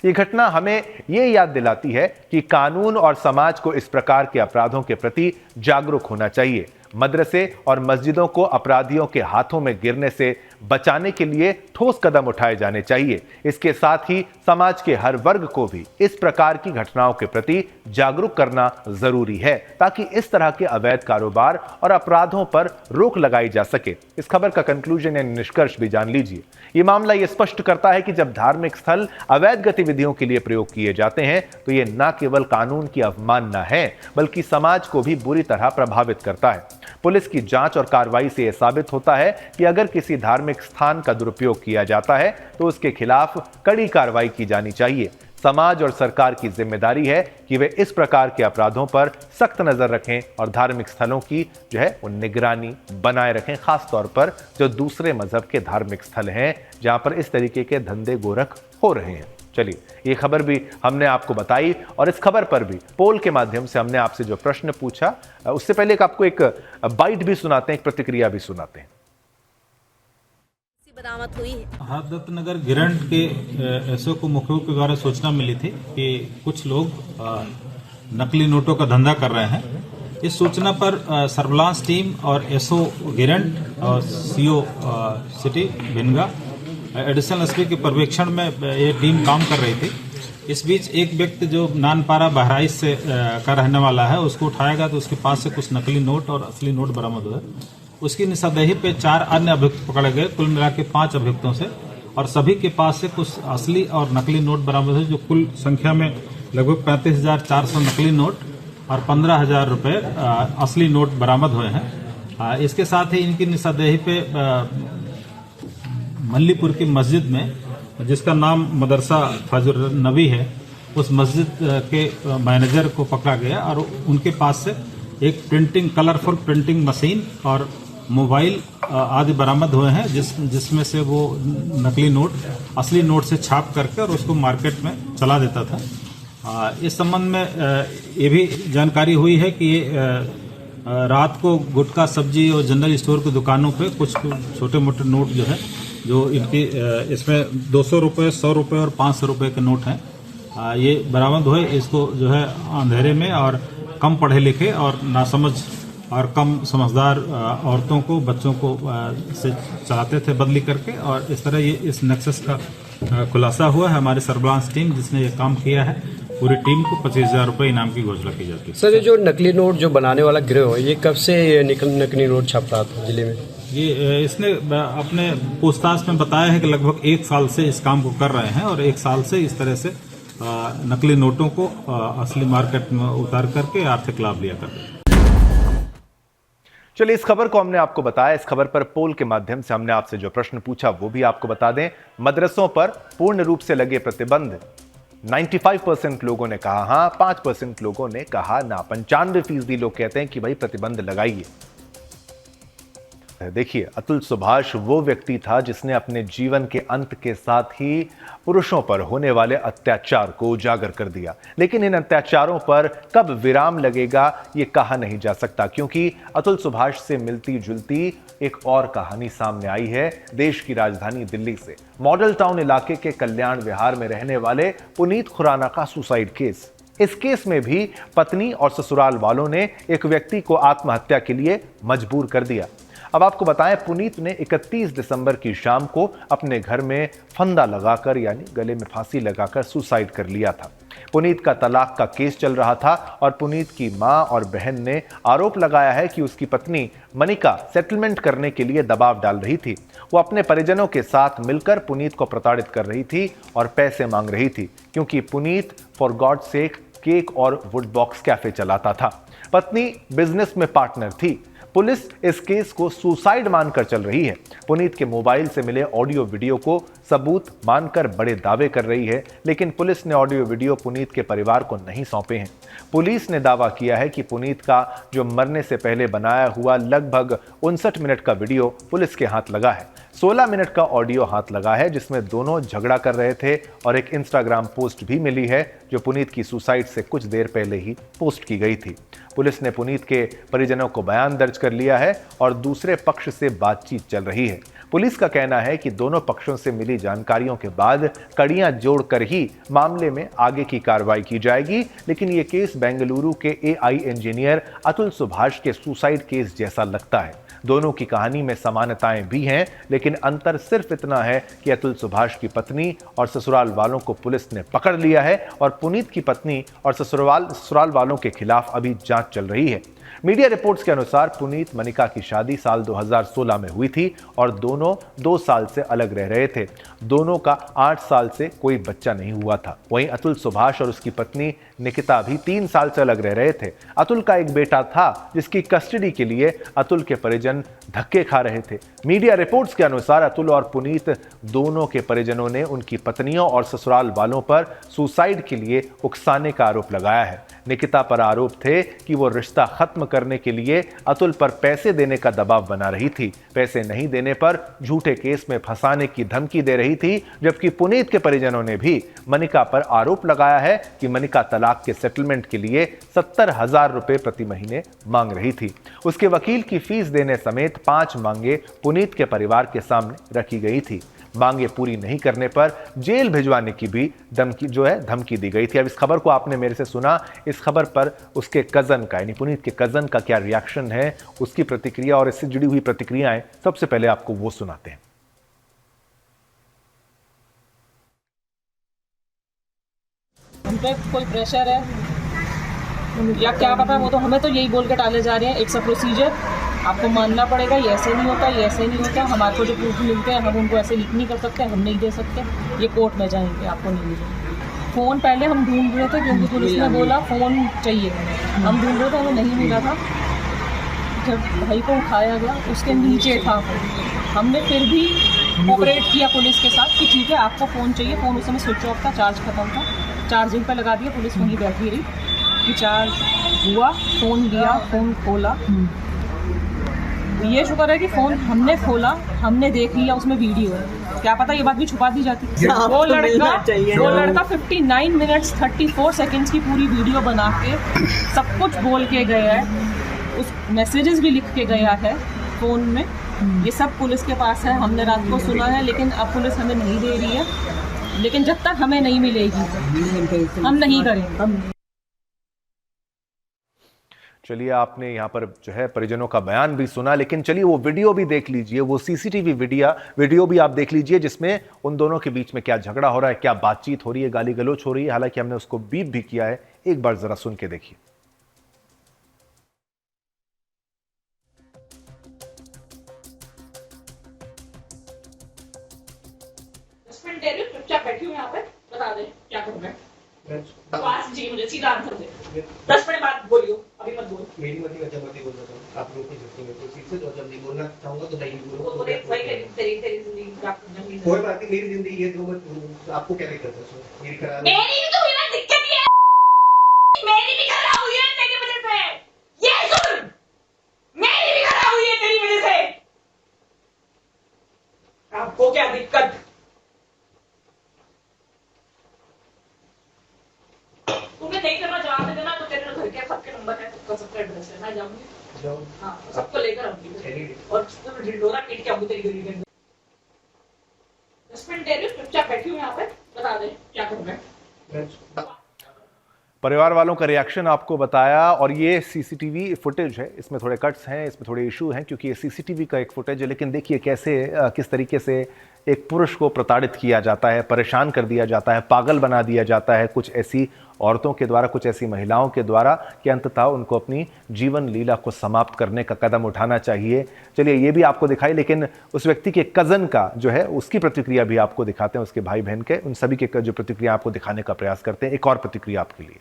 S1: यह घटना हमें यह याद दिलाती है कि कानून और समाज को इस प्रकार के अपराधों के प्रति जागरूक होना चाहिए। मदरसे और मस्जिदों को अपराधियों के हाथों में गिरने से बचाने के लिए ठोस कदम उठाए जाने चाहिए। इसके साथ ही समाज के हर वर्ग को भी इस प्रकार की घटनाओं के प्रति जागरूक करना जरूरी है, ताकि इस तरह के अवैध कारोबार और अपराधों पर रोक लगाई जा सके। इस खबर का कंक्लूजन यानी निष्कर्ष भी जान लीजिए। ये मामला ये स्पष्ट करता है कि जब धार्मिक स्थल अवैध गतिविधियों के लिए प्रयोग किए जाते हैं तो ये न केवल कानून की अवमानना है बल्कि समाज को भी बुरी तरह प्रभावित करता है। पुलिस की जांच और कार्रवाई से यह साबित होता है कि अगर किसी धार्मिक स्थान का दुरुपयोग किया जाता है तो उसके खिलाफ कड़ी कार्रवाई की जानी चाहिए। समाज और सरकार की जिम्मेदारी है कि वे इस प्रकार के अपराधों पर सख्त नजर रखें और धार्मिक स्थलों की वो निगरानी बनाए रखें, खास तौर पर जो दूसरे मजहब के धार्मिक स्थल हैं जहां पर इस तरीके के धंधे गोरख हो रहे हैं। चलिए, ये खबर भी हमने आपको बताई और इस खबर पर भी पोल के माध्यम से हमने आपसे जो प्रश्न पूछा, उससे पहले आपको एक बाइट भी सुनाते हैं, एक प्रतिक्रिया भी सुनाते हैं।
S8: बरामद हुई है।
S9: हरदत्त नगर गिरंट के एसओ को मुखियों के द्वारा सूचना मिली थी कि कुछ लोग नकली नोटों का धंधा कर रहे हैं इस सूचना पर सर्विलांस टीम और एसओ गिरंट और CO city Bhinga additional SP के पर्यवेक्षण में ये टीम काम कर रही थी। इस बीच एक व्यक्ति जो नानपारा बहराइच से का रहने वाला है, उसको उठाया गया तो उसके पास से कुछ नकली नोट और असली नोट बरामद हुए। उसकी निशानदेही पे 4 अन्य अभियुक्त पकड़े गए, कुल मिला के 5 अभियुक्तों से, और सभी के पास से कुछ असली और नकली नोट बरामद हुए, जो कुल संख्या में लगभग 35,400 नकली नोट और 15,000 रुपए असली नोट बरामद हुए हैं। इसके साथ ही इनकी निशानदेही पे मल्लीपुर की मस्जिद में, जिसका नाम मदरसा फजर नबी है, उस मस्जिद के मैनेजर को पकड़ा गया और उनके पास से एक कलरफुल प्रिंटिंग मशीन और मोबाइल आदि बरामद हुए हैं, जिसमें से वो नकली नोट असली नोट से छाप करके और उसको मार्केट में चला देता था। इस संबंध में ये भी जानकारी हुई है कि रात को गुटखा, सब्जी और जनरल स्टोर की दुकानों पे कुछ छोटे मोटे नोट जो है, जो इनकी इसमें 200 रुपये, 100 रुपये और 500 रुपये के नोट हैं, ये बरामद हुए। इसको जो है अंधेरे में और कम पढ़े लिखे और नासमझ और कम समझदार औरतों को, बच्चों को से चलाते थे बदली करके, और इस तरह ये इस नेक्सस का खुलासा हुआ है। हमारी सर्विलांस टीम जिसने ये काम किया है, पूरी टीम को 25,000 रुपये इनाम की घोषणा की जाती है।
S8: सर, ये जो नकली नोट जो बनाने वाला गिरोह है, ये कब से नकली नोट छाप रहा था जिले में?
S9: ये इसने अपने पूछताछ में बताया है कि लगभग 1 साल से इस काम को कर रहे हैं और 1 साल से इस तरह से नकली नोटों को असली मार्केट में उतार करके आर्थिक लाभ लिया करते हैं।
S1: चलिए, इस खबर को हमने आपको बताया। इस खबर पर पोल के माध्यम से हमने आपसे जो प्रश्न पूछा वो भी आपको बता दें। मदरसों पर पूर्ण रूप से लगे प्रतिबंध, 95% लोगों ने कहा हां, 5% लोगों ने कहा ना। 95% लोग कहते हैं कि भाई प्रतिबंध लगाइए। देखिए, अतुल सुभाष वो व्यक्ति था जिसने अपने जीवन के अंत के साथ ही पुरुषों पर होने वाले अत्याचार को उजागर कर दिया। लेकिन इन अत्याचारों पर कब विराम लगेगा ये कहा नहीं जा सकता, क्योंकि अतुल सुभाष से मिलती जुलती एक और कहानी सामने आई है देश की राजधानी दिल्ली से। मॉडल टाउन इलाके के कल्याण विहार में रहने वाले पुनीत खुराना का सुसाइड केस। इस केस में भी पत्नी और ससुराल वालों ने एक व्यक्ति को आत्महत्या के लिए मजबूर कर दिया। अब आपको बताएं, पुनीत ने 31 दिसंबर की शाम को अपने घर में फंदा लगाकर, यानी गले में फांसी लगाकर सुसाइड कर लिया था। पुनीत का तलाक का केस चल रहा था और पुनीत की मां और बहन ने आरोप लगाया है कि उसकी पत्नी मनिका सेटलमेंट करने के लिए दबाव डाल रही थी। वो अपने परिजनों के साथ मिलकर पुनीत को प्रताड़ित कर रही थी और पैसे मांग रही थी, क्योंकि Puneet for God sake cake और वुड बॉक्स कैफे चलाता था। पत्नी बिजनेस में पार्टनर थी। पुलिस इस केस को सुसाइड मानकर चल रही है। पुनीत के मोबाइल से मिले ऑडियो वीडियो को सबूत मानकर बड़े दावे कर रही है, लेकिन पुलिस ने ऑडियो वीडियो पुनीत के परिवार को नहीं सौंपे हैं। पुलिस ने दावा किया है कि पुनीत का जो मरने से पहले बनाया हुआ लगभग 59 मिनट का वीडियो पुलिस के हाथ लगा है। 16 मिनट का ऑडियो हाथ लगा है, जिसमें दोनों झगड़ा कर रहे थे, और एक इंस्टाग्राम पोस्ट भी मिली है जो पुनीत की सुसाइड से कुछ देर पहले ही पोस्ट की गई थी। पुलिस ने पुनीत के परिजनों को बयान दर्ज कर लिया है और दूसरे पक्ष से बातचीत चल रही है। पुलिस का कहना है कि दोनों पक्षों से मिली जानकारियों के बाद कड़ियां जोड़कर ही मामले में आगे की कार्रवाई की जाएगी। लेकिन यह केस बेंगलुरु के एआई इंजीनियर अतुल सुभाष के सुसाइड केस जैसा लगता है। दोनों की कहानी में समानताएं भी हैं, लेकिन अंतर सिर्फ इतना है कि अतुल सुभाष की पत्नी और ससुराल वालों को पुलिस ने पकड़ लिया है और पुनीत की पत्नी और ससुराल वालों के खिलाफ अभी जांच चल रही है। मीडिया रिपोर्ट्स के अनुसार पुनीत मनिका की शादी साल 2016 में हुई थी और दोनों 2 साल से अलग रह रहे थे। दोनों का 8 साल से कोई बच्चा नहीं हुआ था। वहीं अतुल सुभाष और उसकी पत्नी निकिता भी 3 साल से अलग रह रहे थे। अतुल का एक बेटा था जिसकी कस्टडी के लिए अतुल के परिजन धक्के खा रहे थे। मीडिया रिपोर्ट्स के अनुसार अतुल और पुनीत दोनों के परिजनों ने उनकी पत्नियों और ससुराल वालों पर सुसाइड के लिए उकसाने का आरोप लगाया है। निकिता पर आरोप थे कि वो रिश्ता खत्म करने के लिए अतुल पर पैसे देने का दबाव बना रही थी। पैसे नहीं देने पर झूठे केस में फंसाने की धमकी दे रही थी, जबकि पुनीत के परिजनों ने भी मनिका पर आरोप लगाया है कि मनिका तलाक के सेटलमेंट के लिए 70,000 रुपए प्रति महीने मांग रही थी। उसके वकील की फीस देने समेत 5 मांगे पुनीत के परिवार के सामने रखी गई थी। मांगे पूरी नहीं करने पर जेल भिजवाने की भी धमकी दी गई थी। अब इस खबर को आपने मेरे से सुना, इस खबर पर उसके कजन का यानी पुनीत के कजन का क्या रिएक्शन है, उसकी प्रतिक्रिया और इससे जुड़ी हुई प्रतिक्रियाएं सबसे पहले आपको वो सुनाते हैं।
S10: हम पे कोई प्रेशर है या क्या पता, वो तो हमें तो यही बोल के टाले जा रहे हैं इट्स अ प्रोसीजर, आपको मानना पड़ेगा, ये ऐसे नहीं होता, ये ऐसे नहीं होता, हमारे को जो प्रूफ मिलते हैं हम उनको ऐसे लिख नहीं कर सकते, हम नहीं दे सकते, ये कोर्ट में जाएंगे, आपको नहीं मिलेगा। फ़ोन पहले हम ढूंढ रहे थे क्योंकि पुलिस ने बोला फ़ोन चाहिए, हम ढूंढ रहे थे, हमें नहीं मिला था। जब भाई को उठाया गया उसके नीचे था, हमने फिर भी कोऑपरेट किया पुलिस के साथ कि ठीक है आपको फ़ोन चाहिए। फ़ोन उस समय स्विच ऑफ था, चार्ज खत्म था, चार्जिंग पे लगा दिया, पुलिस वहीं बैठी रही कि चार्ज हुआ, फ़ोन लिया, फ़ोन खोला। ये शुक्र है कि फ़ोन हमने खोला, हमने देख लिया उसमें वीडियो है, क्या पता ये बात भी छुपा दी जाती। वो लड़का 59 मिनट्स 34 सेकंड्स की पूरी वीडियो बना के सब कुछ बोल के गया है, उस मैसेजेस भी लिख के गया है फ़ोन में, ये सब पुलिस के पास है। हमने रात को सुना है, लेकिन अब पुलिस हमें नहीं दे रही है, लेकिन जब तक हमें नहीं मिलेगी हम नहीं करेंगे।
S1: चलिए, आपने यहाँ पर जो है परिजनों का बयान भी सुना, लेकिन चलिए वो वीडियो भी देख लीजिए, वो सीसीटीवी वीडियो भी आप देख लीजिए जिसमें उन दोनों के बीच में क्या झगड़ा हो रहा है, क्या बातचीत हो रही है, गाली गलौच हो रही है। हालांकि हमने उसको बीप भी किया है, एक बार जरा सुन के देखिए।
S10: चुपचाप बैठी हूँ यहाँ पे, बता दे क्या करूँ मैं, पास जी मुझे सीधा आंसर दे, 10 मिनट बाद बोलियो, अभी मत बोल। मेरी मत नहीं बोल रहा हूँ, आप लोग की छुट्टी में तो सीट से तो जब नहीं बोलना चाहूंगा तो नहीं बोलूंगा। तो तेरी जिंदगी कोई बात नहीं, मेरी जिंदगी ये तो आपको क्या दिक्कत है? मेरी करा मेरी तो बिना दिक्कत ही है, मेरी भी खराब हुई है तेरी वजह से, ये सुन, मेरी भी खराब हुई है तेरी वजह से, आपको क्या दिक्कत? तुम्हें नहीं करना जवाब दे देना, तो तेरे घर के सबके नंबर है, सबका एड्रेस है, मैं जाऊंगी, हाँ सबको लेकर आऊंगी और ढिंडोरा पीट के आऊंगी तेरी गली के अंदर। 10 मिनट दे रही हूँ, चुपचाप बैठी हूँ यहाँ पे, बता दे क्या करूँ मैं।
S1: परिवार वालों का रिएक्शन आपको बताया, और ये सीसीटीवी फुटेज है, इसमें थोड़े कट्स हैं, इसमें थोड़े इशू हैं क्योंकि ये सीसीटीवी का एक फुटेज है। लेकिन देखिए कैसे किस तरीके से एक पुरुष को प्रताड़ित किया जाता है, परेशान कर दिया जाता है, पागल बना दिया जाता है कुछ ऐसी औरतों के द्वारा, कुछ ऐसी महिलाओं के द्वारा कि अंततः उनको अपनी जीवन लीला को समाप्त करने का कदम उठाना चाहिए। चलिए ये भी आपको दिखाई, लेकिन उस व्यक्ति के कज़न का जो है उसकी प्रतिक्रिया भी आपको दिखाते हैं, उसके भाई बहन के, उन सभी के जो प्रतिक्रिया आपको दिखाने का प्रयास करते हैं। एक और प्रतिक्रिया आपके लिए।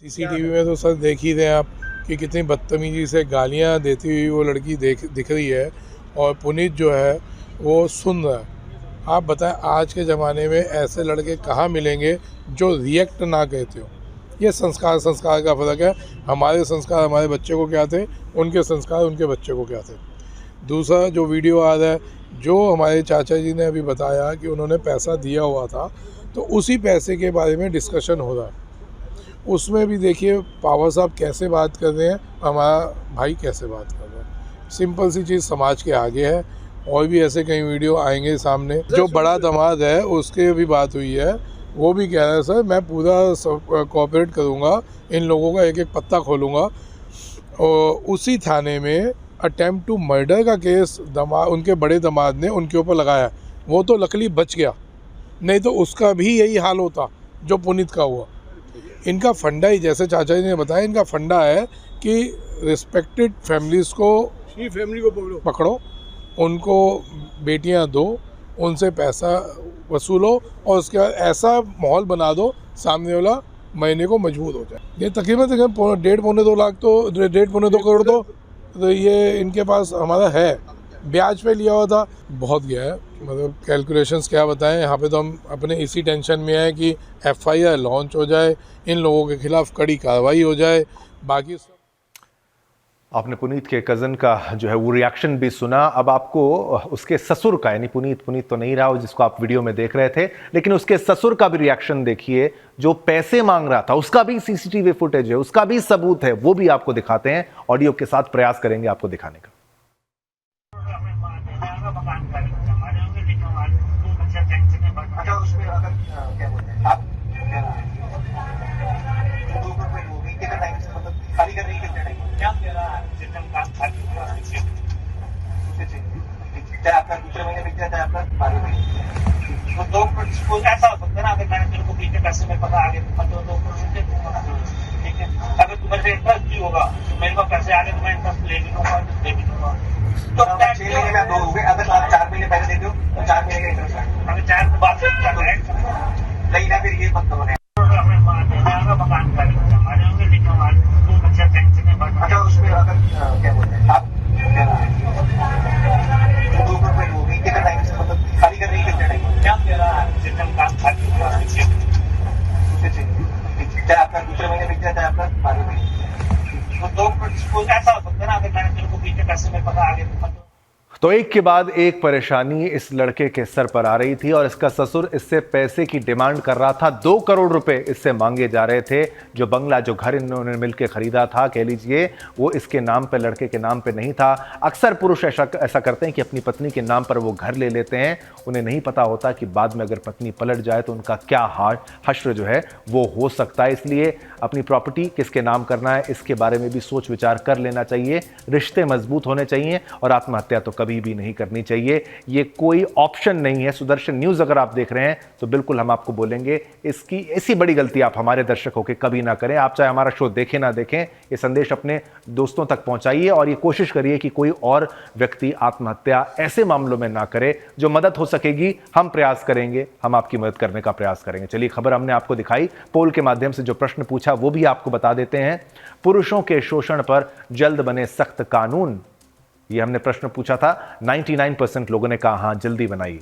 S11: सीसीटीवी में तो सर देख ही रहे आप कि कितनी बदतमीजी से गालियां देती हुई वो लड़की दिख रही है, और पुनीत जो है वो सुन रहा है। आप बताएं आज के ज़माने में ऐसे लड़के कहाँ मिलेंगे जो रिएक्ट ना कहते हो। ये संस्कार का फ़र्क है, हमारे संस्कार हमारे बच्चे को क्या थे, उनके संस्कार उनके बच्चे को क्या थे। दूसरा जो वीडियो आ रहा है, जो हमारे चाचा जी ने अभी बताया कि उन्होंने पैसा दिया हुआ था, तो उसी पैसे के बारे में डिस्कशन हो रहा है। उसमें भी देखिए पावर साहब कैसे बात कर रहे हैं, हमारा भाई कैसे बात कर रहा है। सिंपल सी चीज़ समाज के आगे है, और भी ऐसे कई वीडियो आएंगे सामने। जो बड़ा दामाद है उसके भी बात हुई है, वो भी कह रहा है सर मैं पूरा कोऑपरेट करूँगा, इन लोगों का एक एक पत्ता खोलूँगा। और उसी थाने में अटेम्प्ट टू मर्डर का केस उनके बड़े दामाद ने उनके ऊपर लगाया, वो तो लकली बच गया, नहीं तो उसका भी यही हाल होता जो पुनीत का हुआ। इनका फंडा ही, जैसे चाचा जी ने बताया, इनका फंडा है कि रिस्पेक्टेड फैमिलीज़ को पकड़ो, उनको बेटियां दो, उनसे पैसा वसूलो, और उसके बाद ऐसा माहौल बना दो सामने वाला महीने को मजबूत हो जाए। ये तकरीबन 1.5-2 लाख तो 1.5-2 करोड़ तो ये इनके पास हमारा है, ब्याज पे लिया हुआ था, बहुत गया है। मतलब कैलकुलेशंस क्या बताएं, यहाँ पे तो हम अपने इसी टेंशन में हैं कि FIR लॉन्च हो जाए, इन लोगों के खिलाफ कड़ी कार्रवाई हो जाए। बाकी
S1: आपने पुनीत के कज़न का जो है वो रिएक्शन भी सुना। अब आपको उसके ससुर का, यानी पुनीत तो नहीं रहा जिसको आप वीडियो में देख रहे थे, लेकिन उसके ससुर का भी रिएक्शन देखिए, जो पैसे मांग रहा था, उसका भी सीसीटीवी फुटेज है, उसका भी सबूत है, वो भी आपको दिखाते हैं, ऑडियो के साथ प्रयास करेंगे आपको दिखाने का।
S12: पता आगे मतलब तो ठीक है। अगर तुम्हारे से इंटरेस्ट भी होगा तो मेरे को पैसे आगे तो मैं इंटरेस्ट ले भी लूंगा तो 6 महीने में 2 हो गए। अगर आप 4 महीने पहले देते हो तो 4 महीने का इंटरेस्ट है। अगर 4 के बाद नहीं ना फिर ये मत करो मकान का हमारे होंगे लेकिन हमारे अच्छा टेंशन है। अच्छा उसमें अगर क्या बोलते हैं आप क्या बोलते हैं कितना टाइम से मतलब खाली कर रही है कितने टाइम क्या कह रहा है सिस्टम काम खाली चाहे आपका दूसरे महीने बिक जाता है आपका आगे तो ऐसा हो सकता है ना। अगर मैंने मेरे को बीच में पैसे में पता आगे
S1: तो एक के बाद एक परेशानी इस लड़के के सर पर आ रही थी और इसका ससुर इससे पैसे की डिमांड कर रहा था। 2 करोड़ रुपए इससे मांगे जा रहे थे। जो बंगला, जो घर इन्होंने मिलकर खरीदा था, कह लीजिए, वो इसके नाम पे, लड़के के नाम पे नहीं था। अक्सर पुरुष ऐसा करते हैं कि अपनी पत्नी के नाम पर वो घर ले लेते हैं। उन्हें नहीं पता होता कि बाद में अगर पत्नी पलट जाए तो उनका क्या हश्र जो है वो हो सकता है। इसलिए अपनी प्रॉपर्टी किसके नाम करना है, इसके बारे में भी सोच विचार कर लेना चाहिए। रिश्ते मजबूत होने चाहिए और आत्महत्या तो कभी भी नहीं करनी चाहिए। ये कोई ऑप्शन नहीं है। सुदर्शन न्यूज़ अगर आप देख रहे हैं तो बिल्कुल हम आपको बोलेंगे इसकी ऐसी बड़ी गलती आप हमारे दर्शक होकर कभी ना करें। आप चाहे हमारा शो देखें ना देखें, ये संदेश अपने दोस्तों तक पहुंचाइए और ये कोशिश करिए कि कोई और व्यक्ति आत्महत्या ऐसे मामलों में ना करे। जो मदद हो सकेगी हम प्रयास करेंगे, हम आपकी मदद करने का प्रयास करेंगे। चलिए, खबर हमने आपको दिखाई, पोल के माध्यम से जो प्रश्न पूछा वो भी आपको बता देते हैं। पुरुषों के शोषण पर जल्द बने सख्त कानून, ये हमने प्रश्न पूछा था। 99% लोगों ने कहा हां, जल्दी बनाइए।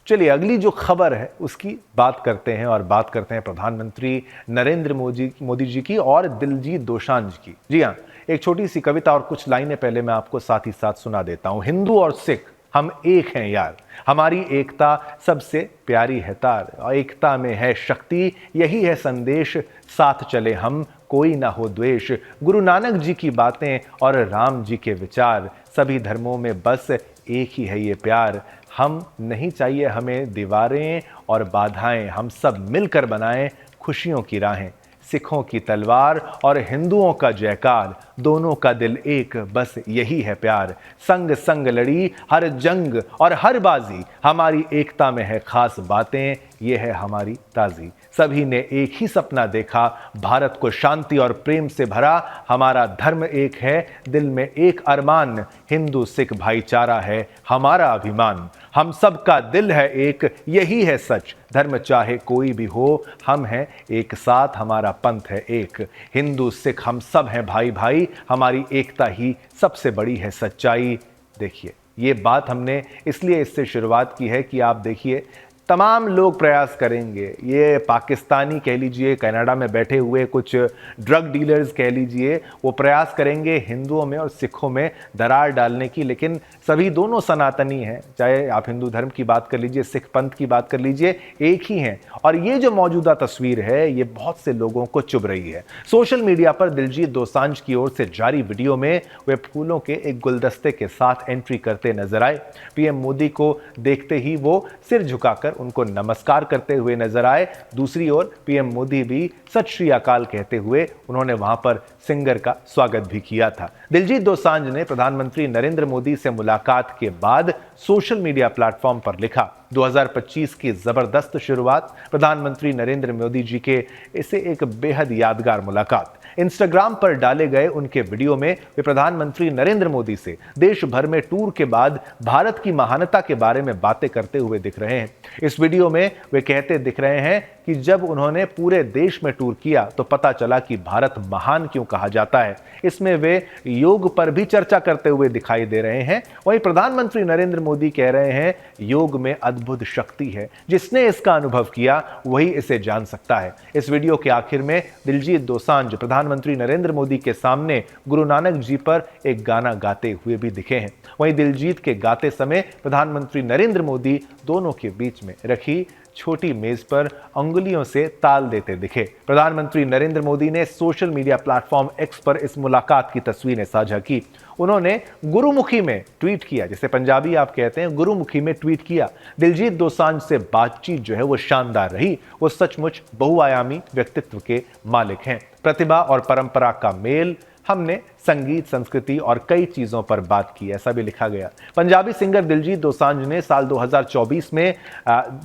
S1: चलिए, अगली जो खबर है उसकी बात करते हैं और बात करते हैं प्रधानमंत्री नरेंद्र मोदी जी की और दिलजीत दोसांझ की। जी हां, एक छोटी सी कविता और कुछ लाइनें पहले मैं आपको साथ ही साथ सुना देता हूं। हिंदू और सिख हम एक हैं यार, हमारी एकता सबसे प्यारी है तार, और एकता में है शक्ति, यही है संदेश, साथ चले हम, कोई ना हो द्वेष। गुरु नानक जी की बातें और राम जी के विचार, सभी धर्मों में बस एक ही है ये प्यार। हम नहीं चाहिए हमें दीवारें और बाधाएं, हम सब मिलकर बनाएं खुशियों की राहें। सिखों की तलवार और हिंदुओं का जयकार, दोनों का दिल एक, बस यही है प्यार। संग संग लड़ी हर जंग और हर बाजी, हमारी एकता में है खास बातें, ये है हमारी ताजी। सभी ने एक ही सपना देखा, भारत को शांति और प्रेम से भरा। हमारा धर्म एक है, दिल में एक अरमान, हिंदू सिख भाईचारा है हमारा अभिमान। हम सबका दिल है एक, यही है सच, धर्म चाहे कोई भी हो, हम हैं एक साथ, हमारा पंथ है एक। हिंदू सिख हम सब हैं भाई भाई, हमारी एकता ही सबसे बड़ी है सच्चाई। देखिए, ये बात हमने इसलिए इससे शुरुआत की है कि आप देखिए, तमाम लोग प्रयास करेंगे। ये पाकिस्तानी कह लीजिए, कनाडा में बैठे हुए कुछ ड्रग डीलर्स कह लीजिए, वो प्रयास करेंगे हिंदुओं में और सिखों में दरार डालने की, लेकिन सभी दोनों सनातनी हैं। चाहे आप हिंदू धर्म की बात कर लीजिए, सिख पंथ की बात कर लीजिए, एक ही हैं। और ये जो मौजूदा तस्वीर है, ये बहुत से लोगों को चुभ रही है। सोशल मीडिया पर दिलजीत दोसांझ की ओर से जारी वीडियो में वे फूलों के एक गुलदस्ते के साथ एंट्री करते नजर आए। पीएम मोदी को देखते ही वो सिर झुकाकर उनको नमस्कार करते हुए नजर आए। दूसरी ओर पीएम मोदी भी सत श्री अकाल कहते हुए उन्होंने वहां पर सिंगर का स्वागत भी किया था। दिलजीत दोसांझ ने प्रधानमंत्री नरेंद्र मोदी से मुलाकात के बाद सोशल मीडिया प्लेटफॉर्म पर लिखा, 2025 की जबरदस्त शुरुआत, प्रधानमंत्री नरेंद्र मोदी जी के इसे एक बेहद यादगार मुलाकात। इंस्टाग्राम पर डाले गए उनके वीडियो में वे प्रधानमंत्री नरेंद्र मोदी से देश भर में टूर के बाद भारत की महानता के बारे में बातें करते हुए दिख रहे हैं। इस वीडियो में वे कहते दिख रहे हैं कि जब उन्होंने पूरे देश में टूर किया तो पता चला कि भारत महान क्यों कहा जाता है। इसमें वे योग पर भी चर्चा करते हुए दिखाई दे रहे हैं। वहीं प्रधानमंत्री नरेंद्र मोदी कह रहे हैं, योग में अद्भुत शक्ति है, जिसने इसका अनुभव किया वही इसे जान सकता है। इस वीडियो के आखिर में दिलजीत दोसांझ प्रधानमंत्री नरेंद्र मोदी के सामने गुरु नानक जी पर एक गाना गाते हुए भी दिखे हैं। वहीं दिलजीत के गाते समय प्रधानमंत्री नरेंद्र मोदी दोनों के बीच में रखी छोटी मेज पर अंगुलियों से ताल देते दिखे। प्रधानमंत्री नरेंद्र मोदी ने सोशल मीडिया प्लेटफॉर्म एक्स पर इस मुलाकात की तस्वीरें साझा की। उन्होंने गुरुमुखी में ट्वीट किया, जिसे पंजाबी आप कहते हैं, गुरुमुखी में ट्वीट किया। दिलजीत दोसांझ से बातचीत जो है वो शानदार रही। वो सचमुच बहुआयामी व्यक्तित्व के मालिक हैं। प्रतिभा और परंपरा का मेल हमने संगीत, संस्कृति और कई चीजों पर बात की, ऐसा भी लिखा गया। पंजाबी सिंगर दिलजीत दोसांझ ने साल 2024 में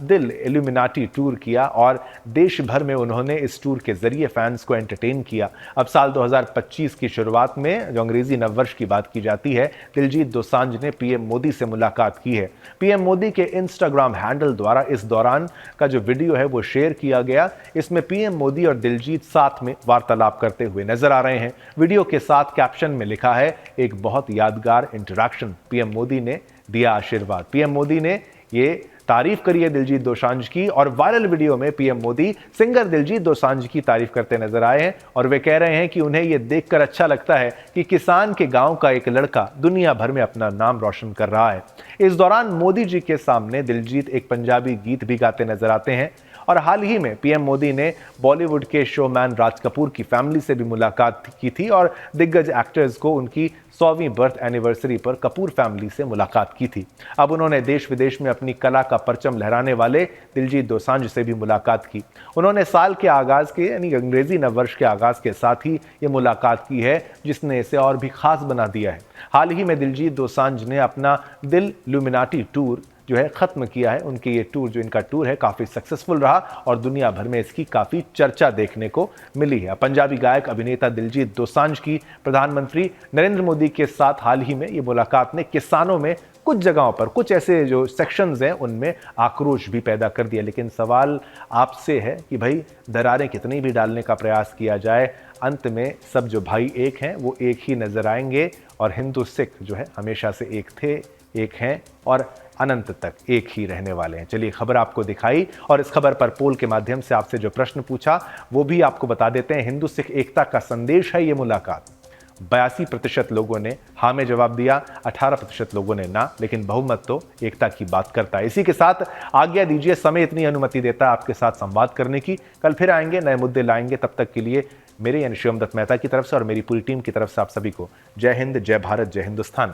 S1: दिल इल्यूमिनाटी टूर किया और देश भर में उन्होंने इस टूर के जरिए फैंस को एंटरटेन किया। अब साल 2025 की शुरुआत में, जो अंग्रेजी नववर्ष की बात की जाती है, दिलजीत दोसांझ ने पीएम मोदी से मुलाकात की है। पीएम मोदी के इंस्टाग्राम हैंडल द्वारा इस दौरान का जो वीडियो है वो शेयर किया गया। इसमें पीएम मोदी और दिलजीत साथ में वार्तालाप करते हुए नजर आ रहे हैं। वीडियो के साथ कैप्शन में लिखा है, एक बहुत यादगार इंटरैक्शन, पीएम मोदी ने दिया आशीर्वाद। पीएम मोदी ने ये तारीफ करी है दिलजीत दोसांझ की, और वायरल वीडियो में पीएम मोदी सिंगर दिलजीत दोसांझ की तारीफ करते नजर आए हैं और वे कह रहे हैं कि उन्हें यह देखकर अच्छा लगता है कि किसान के गांव का एक लड़का दुनिया भर में अपना नाम रोशन कर रहा है। इस दौरान मोदी जी के सामने दिलजीत एक पंजाबी गीत भी गाते नजर आते हैं। और हाल ही में पीएम मोदी ने बॉलीवुड के शोमैन राज कपूर की फैमिली से भी मुलाकात की थी और दिग्गज एक्टर्स को उनकी 100वीं बर्थ एनिवर्सरी पर कपूर फैमिली से मुलाकात की थी। अब उन्होंने देश विदेश में अपनी कला का परचम लहराने वाले दिलजीत दोसांझ से भी मुलाकात की। उन्होंने साल के आगाज के, यानी अंग्रेजी नववर्ष के आगाज के साथ ही ये मुलाकात की है, जिसने इसे और भी खास बना दिया है। हाल ही में दिलजीत दोसांझ ने अपना दिल इल्यूमिनाटी टूर जो है खत्म किया है। उनके ये टूर, जो इनका टूर है, काफी सक्सेसफुल रहा और दुनिया भर में इसकी काफी चर्चा देखने को मिली है। पंजाबी गायक अभिनेता दिलजीत दोसांझ की प्रधानमंत्री नरेंद्र मोदी के साथ हाल ही में ये मुलाकात ने किसानों में कुछ जगहों पर, कुछ ऐसे जो सेक्शंस हैं, उनमें आक्रोश भी पैदा कर दिया। लेकिन सवाल आपसे है कि भाई, दरारें कितनी भी डालने का प्रयास किया जाए, अंत में सब जो भाई एक हैं वो एक ही नजर आएंगे और हिंदू सिख जो है हमेशा से एक थे, एक हैं और अनंत तक एक ही रहने वाले हैं। चलिए, खबर आपको दिखाई और इस खबर पर पोल के माध्यम से आपसे जो प्रश्न पूछा वो भी आपको बता देते हैं। हिंदू सिख एकता का संदेश है ये मुलाकात। 82% लोगों ने हाँ में जवाब दिया, 18% लोगों ने ना, लेकिन बहुमत तो एकता की बात करता है। इसी के साथ आज्ञा दीजिए, समय इतनी अनुमति देता है आपके साथ संवाद करने की। कल फिर आएंगे, नए मुद्दे लाएंगे। तब तक के लिए मेरे यानी शिवम दत्त मेहता की तरफ से और मेरी पूरी टीम की तरफ से आप सभी को जय हिंद, जय भारत, जय हिंदुस्तान।